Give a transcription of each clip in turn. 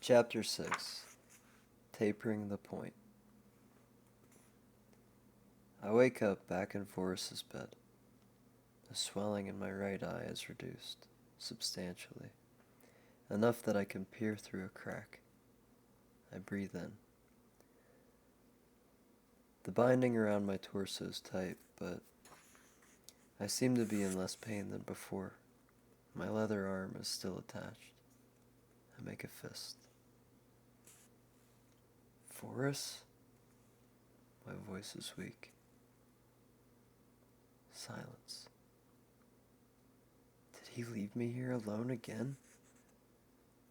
Chapter 6. Tapering the Point. I wake up back in Forrest's bed. The swelling in my right eye is reduced, substantially, enough that I can peer through a crack. I breathe in. The binding around my torso is tight, but I seem to be in less pain than before. My leather arm is still attached. I make a fist. Forrest? My voice is weak. Silence. Did he leave me here alone again?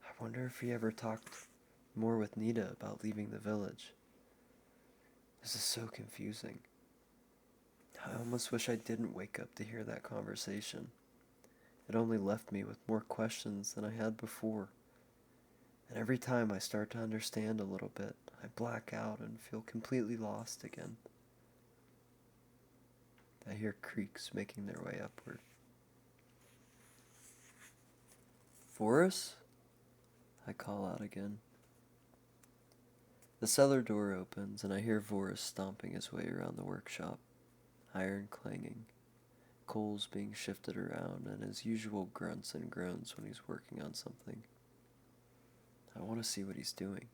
I wonder if he ever talked more with Nita about leaving the village. This is so confusing. I almost wish I didn't wake up to hear that conversation. It only left me with more questions than I had before. And every time I start to understand a little bit, I black out and feel completely lost again. I hear creaks making their way upward. Forrest? I call out again. The cellar door opens and I hear Forrest stomping his way around the workshop, iron clanging, coals being shifted around, and his usual grunts and groans when he's working on something. I want to see what he's doing.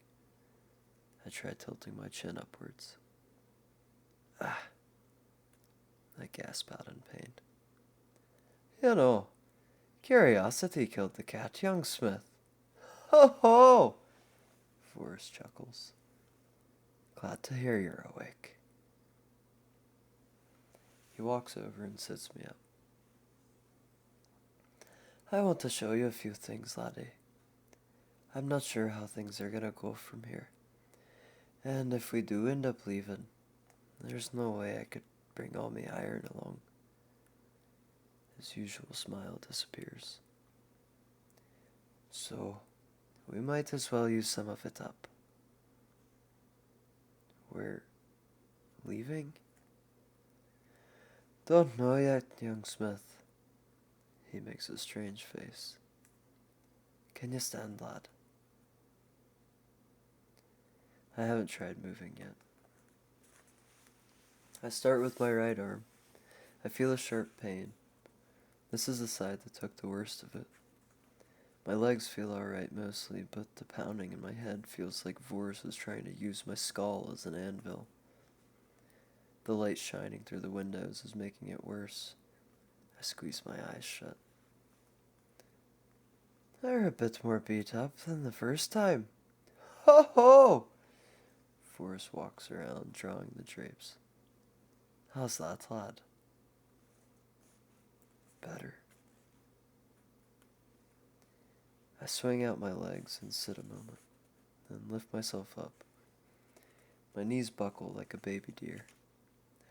I try tilting my chin upwards. Ah! I gasp out in pain. You know, curiosity killed the cat, young Smith. Ho ho! Forrest chuckles. Glad to hear you're awake. He walks over and sits me up. I want to show you a few things, laddie. I'm not sure how things are gonna go from here. And if we do end up leaving, there's no way I could bring all me iron along. His usual smile disappears. So, we might as well use some of it up. We're leaving? Don't know yet, young Smith. He makes a strange face. Can you stand, lad? I haven't tried moving yet. I start with my right arm. I feel a sharp pain. This is the side that took the worst of it. My legs feel alright mostly, but the pounding in my head feels like Vorse is trying to use my skull as an anvil. The light shining through the windows is making it worse. I squeeze my eyes shut. They're a bit more beat up than the first time. Ho ho! Forrest walks around, drawing the drapes. How's that, lad? Better. I swing out my legs and sit a moment, then lift myself up. My knees buckle like a baby deer.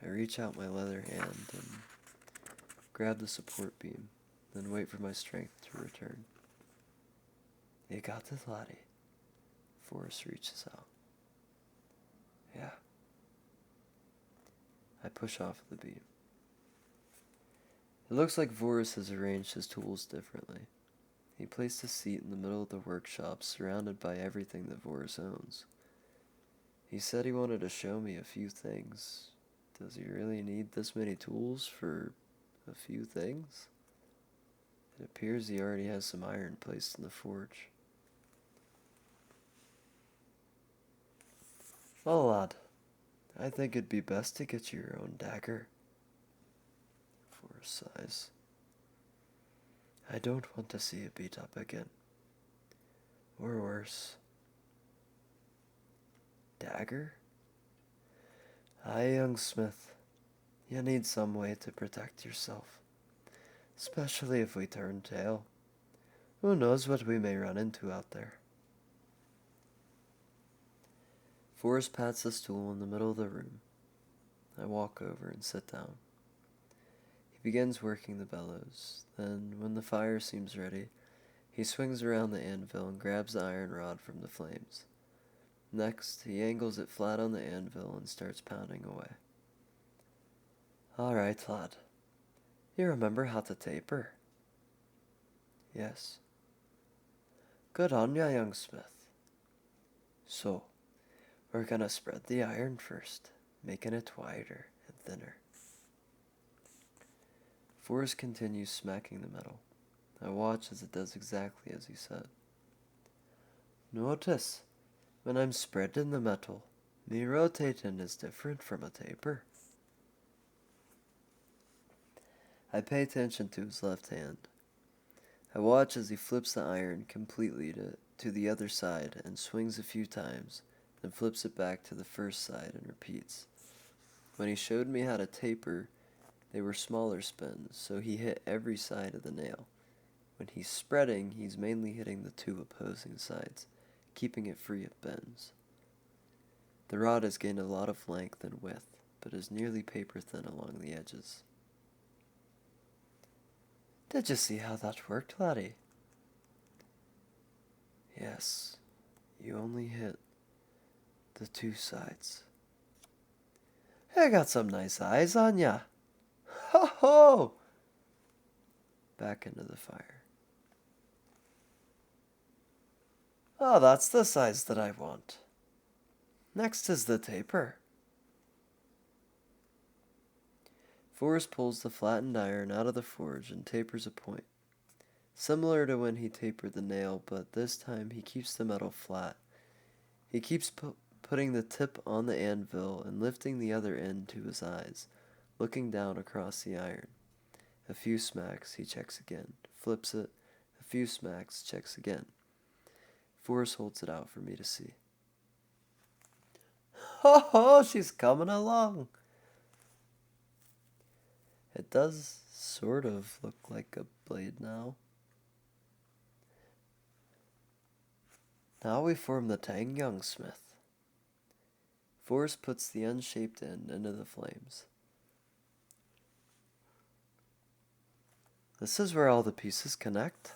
I reach out my leather hand and grab the support beam, then wait for my strength to return. You got this, laddie. Forrest reaches out. Yeah. I push off the beam. It looks like Forrest has arranged his tools differently. He placed a seat in the middle of the workshop, surrounded by everything that Forrest owns. He said he wanted to show me a few things. Does he really need this many tools for a few things? It appears he already has some iron placed in the forge. Well, lad, I think it'd be best to get you your own dagger. Forrest sighs. I don't want to see you beat up again. Or worse. Dagger? Aye, young Smith. You need some way to protect yourself. Especially if we turn tail. Who knows what we may run into out there. Forrest pats a stool in the middle of the room. I walk over and sit down. He begins working the bellows. Then, when the fire seems ready, he swings around the anvil and grabs the iron rod from the flames. Next, he angles it flat on the anvil and starts pounding away. All right, lad. You remember how to taper? Yes. Good on ya, young Smith. So, we're gonna spread the iron first, making it wider and thinner. Forrest continues smacking the metal. I watch as it does exactly as he said. Notice, when I'm spreading the metal, me rotating is different from a taper. I pay attention to his left hand. I watch as he flips the iron completely to the other side and swings a few times, then flips it back to the first side and repeats. When he showed me how to taper, they were smaller spins, so he hit every side of the nail. When he's spreading, he's mainly hitting the two opposing sides, keeping it free of bends. The rod has gained a lot of length and width, but is nearly paper thin along the edges. Did you see how that worked, laddie? Yes, you only hit the two sides. I got some nice eyes on ya. Ho ho! Back into the fire. Oh, that's the size that I want. Next is the taper. Forrest pulls the flattened iron out of the forge and tapers a point. Similar to when he tapered the nail, but this time he keeps the metal flat. He keeps putting the tip on the anvil and lifting the other end to his eyes, looking down across the iron. A few smacks, he checks again, flips it. A few smacks, checks again. Forrest holds it out for me to see. Ho ho, she's coming along. It does sort of look like a blade now. Now we form the tang, young smith. Forrest puts the unshaped end into the flames. This is where all the pieces connect.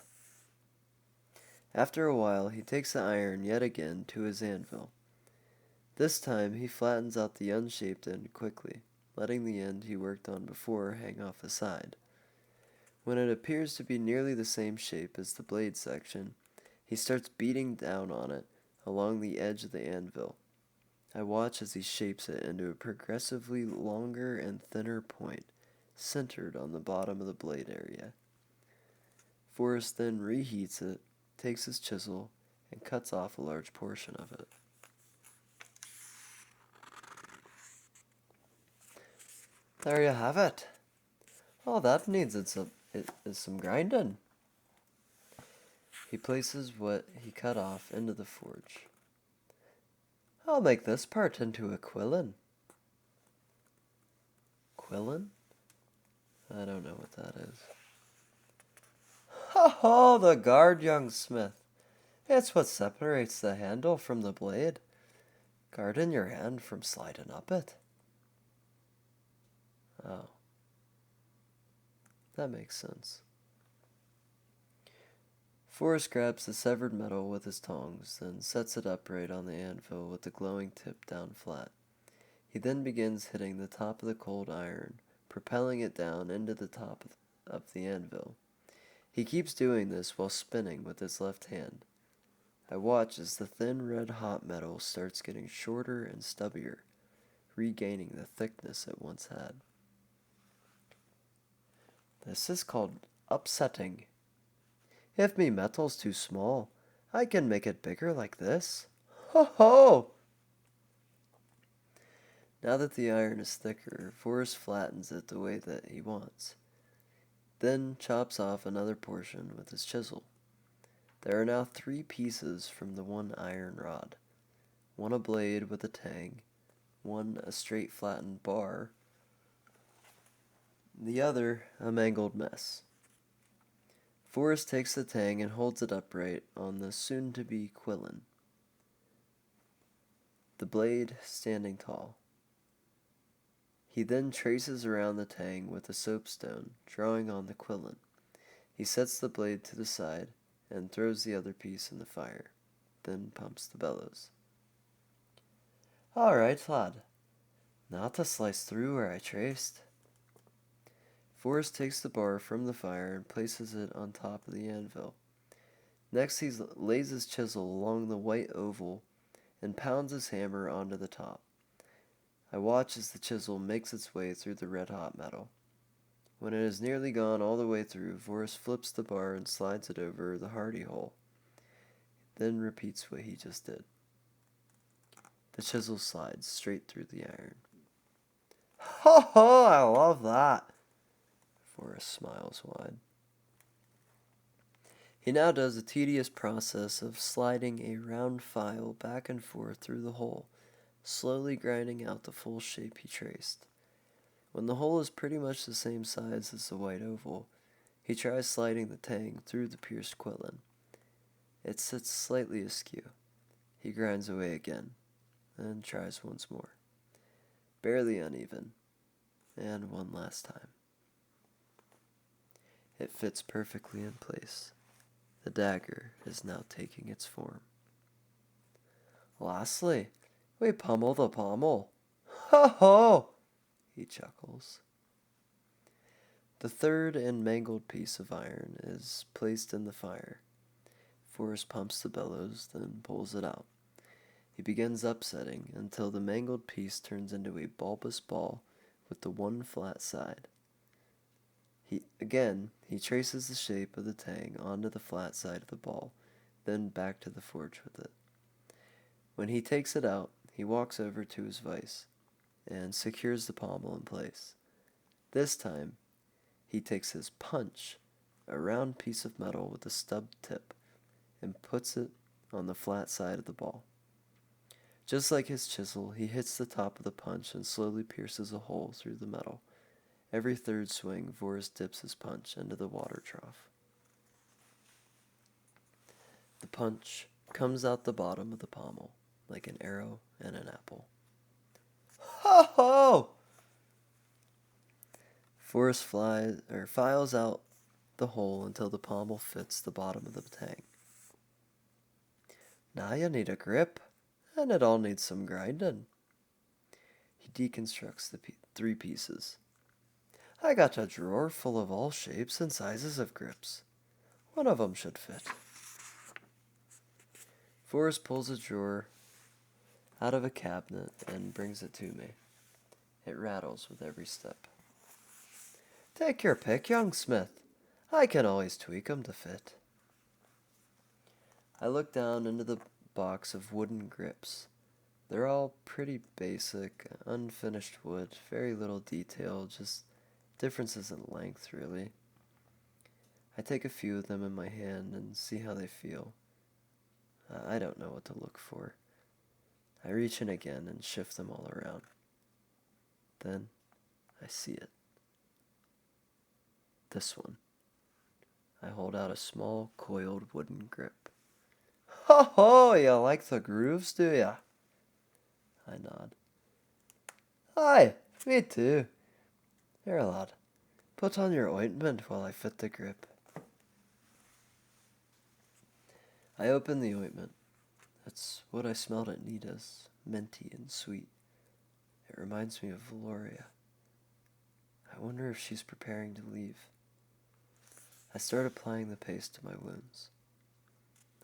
After a while, he takes the iron yet again to his anvil. This time, he flattens out the unshaped end quickly, letting the end he worked on before hang off the side. When it appears to be nearly the same shape as the blade section, he starts beating down on it along the edge of the anvil. I watch as he shapes it into a progressively longer and thinner point, centered on the bottom of the blade area. Forrest then reheats it, takes his chisel, and cuts off a large portion of it. There you have it. All that needs is some grinding. He places what he cut off into the forge. I'll make this part into a quillin. Quillin? I don't know what that is. Ho ho, the guard, young smith. It's what separates the handle from the blade, guarding your hand from sliding up it. Oh. That makes sense. Forrest grabs the severed metal with his tongs, then sets it upright on the anvil with the glowing tip down flat. He then begins hitting the top of the cold iron, propelling it down into the top of the anvil. He keeps doing this while spinning with his left hand. I watch as the thin red hot metal starts getting shorter and stubbier, regaining the thickness it once had. This is called upsetting. If me metal's too small, I can make it bigger like this. Ho ho! Now that the iron is thicker, Forrest flattens it the way that he wants, then chops off another portion with his chisel. There are now 3 pieces from the one iron rod. One a blade with a tang, one a straight flattened bar, the other a mangled mess. Forrest takes the tang and holds it upright on the soon-to-be quillin, the blade standing tall. He then traces around the tang with a soapstone, drawing on the quillin. He sets the blade to the side and throws the other piece in the fire, then pumps the bellows. All right, lad. Now to slice through where I traced. Forrest takes the bar from the fire and places it on top of the anvil. Next, he lays his chisel along the white oval and pounds his hammer onto the top. I watch as the chisel makes its way through the red-hot metal. When it is nearly gone all the way through, Voris flips the bar and slides it over the hardy hole, then repeats what he just did. The chisel slides straight through the iron. Ho ho, I love that! Voris smiles wide. He now does a tedious process of sliding a round file back and forth through the hole, slowly grinding out the full shape he traced. When the hole is pretty much the same size as the white oval, he tries sliding the tang through the pierced quillin. It sits slightly askew. He grinds away again, and tries once more. Barely uneven, and one last time. It fits perfectly in place. The dagger is now taking its form. Lastly, we pummel the pommel. Ho ho! He chuckles. The third and mangled piece of iron is placed in the fire. Forrest pumps the bellows, then pulls it out. He begins upsetting until the mangled piece turns into a bulbous ball with the one flat side. He traces the shape of the tang onto the flat side of the ball, then back to the forge with it. When he takes it out, he walks over to his vise and secures the pommel in place. This time, he takes his punch, a round piece of metal with a stubbed tip, and puts it on the flat side of the ball. Just like his chisel, he hits the top of the punch and slowly pierces a hole through the metal. Every third swing, Voris dips his punch into the water trough. The punch comes out the bottom of the pommel, like an arrow and an apple. Ho ho! Voris files out the hole until the pommel fits the bottom of the tang. Now you need a grip, and it all needs some grinding. He deconstructs the three pieces. I got a drawer full of all shapes and sizes of grips. One of them should fit. Forrest pulls a drawer out of a cabinet and brings it to me. It rattles with every step. Take your pick, young smith. I can always tweak 'em to fit. I look down into the box of wooden grips. They're all pretty basic, unfinished wood, very little detail, just differences in length, really. I take a few of them in my hand and see how they feel. I don't know what to look for. I reach in again and shift them all around. Then I see it. This one. I hold out a small, coiled wooden grip. Ho ho, you like the grooves, do ya? I nod. Aye, me too. Here, lad, put on your ointment while I fit the grip. I open the ointment. It's what I smelled at Nita's, minty and sweet. It reminds me of Valoria. I wonder if she's preparing to leave. I start applying the paste to my wounds.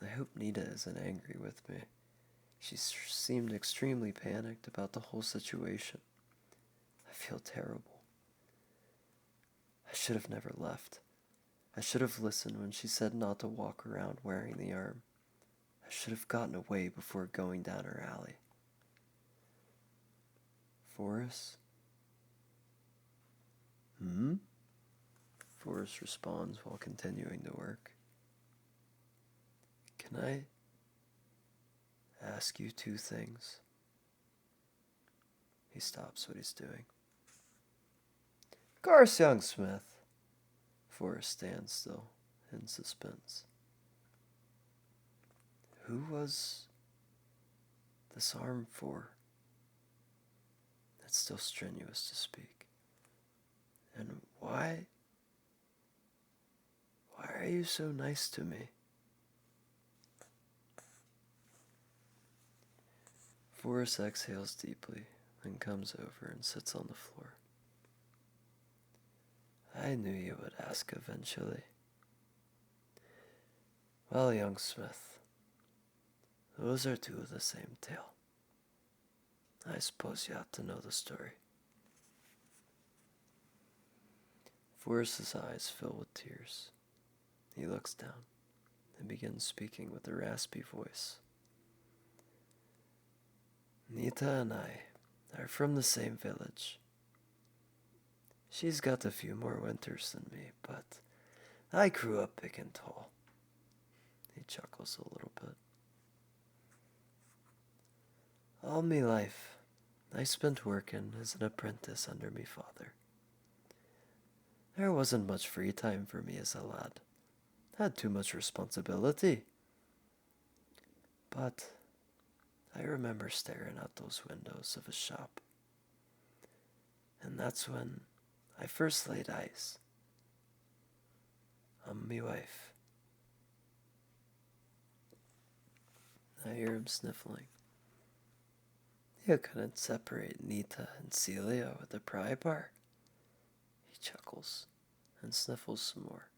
I hope Nita isn't angry with me. She seemed extremely panicked about the whole situation. I feel terrible. I should have never left. I should have listened when she said not to walk around wearing the arm. I should have gotten away before going down her alley. Forrest? Forrest responds while continuing to work. Can I ask you two things? He stops what he's doing. Of course, young smith. Forrest stands still, in suspense. Who was this arm for? It's still strenuous to speak. And why are you so nice to me? Forrest exhales deeply, then comes over and sits on the floor. I knew you would ask eventually. Well, young smith, Those are two of the same tale. I suppose you ought to know the story. Forrest's eyes fill with tears. He looks down and begins speaking with a raspy voice. Nita and I are from the same village. She's got a few more winters than me, but I grew up big and tall. He chuckles a little bit. All me life, I spent working as an apprentice under me father. There wasn't much free time for me as a lad. Had too much responsibility. But I remember staring out those windows of his shop. And that's when I first laid eyes on me wife. I hear him sniffling. You couldn't separate Nita and Celia with a pry bar. He chuckles and sniffles some more.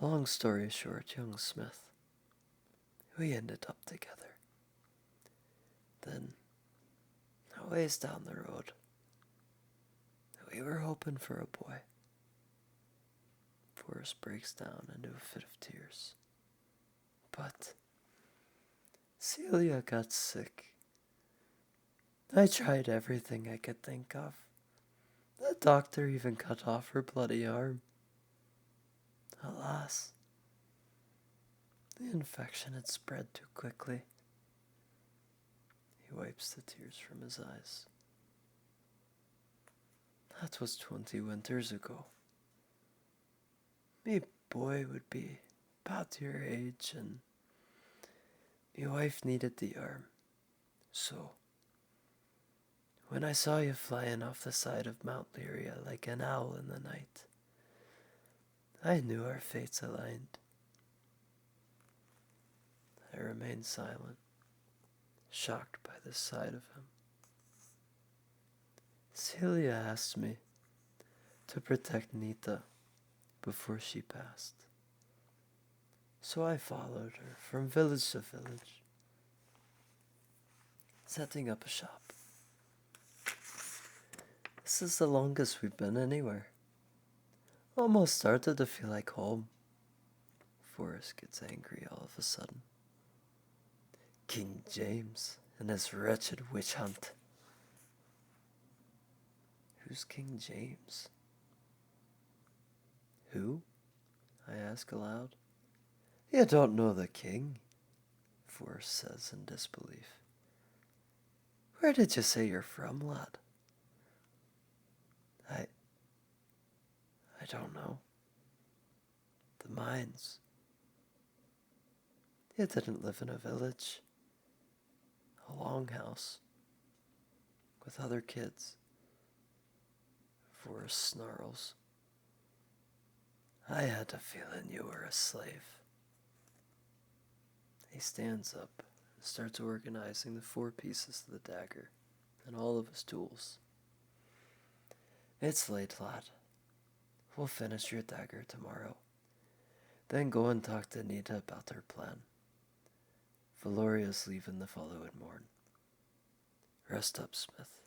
Long story short, young Smith, we ended up together. Then, a ways down the road, we were hoping for a boy. Forrest breaks down into a fit of tears. But Celia got sick. I tried everything I could think of. The doctor even cut off her bloody arm. Alas, the infection had spread too quickly. He wipes the tears from his eyes. That was 20 winters ago. Me boy would be about your age, and me wife needed the arm. So, when I saw you flying off the side of Mount Lyria like an owl in the night, I knew our fates aligned. I remained silent, shocked by the sight of him. Celia asked me to protect Nita before she passed. So I followed her from village to village, setting up a shop. This is the longest we've been anywhere. Almost started to feel like home. Forrest gets angry all of a sudden. King James and his wretched witch hunt. Who's King James? Who? I ask aloud. You don't know the king, Forrest says in disbelief. Where did you say you're from, lad? I don't know. The mines. You didn't live in a village. A longhouse. With other kids. Forrest snarls. I had a feeling you were a slave. He stands up and starts organizing the 4 pieces of the dagger and all of his tools. It's late, lad. We'll finish your dagger tomorrow. Then go and talk to Nita about her plan. Valoria's leaving the following morn. Rest up, Smith.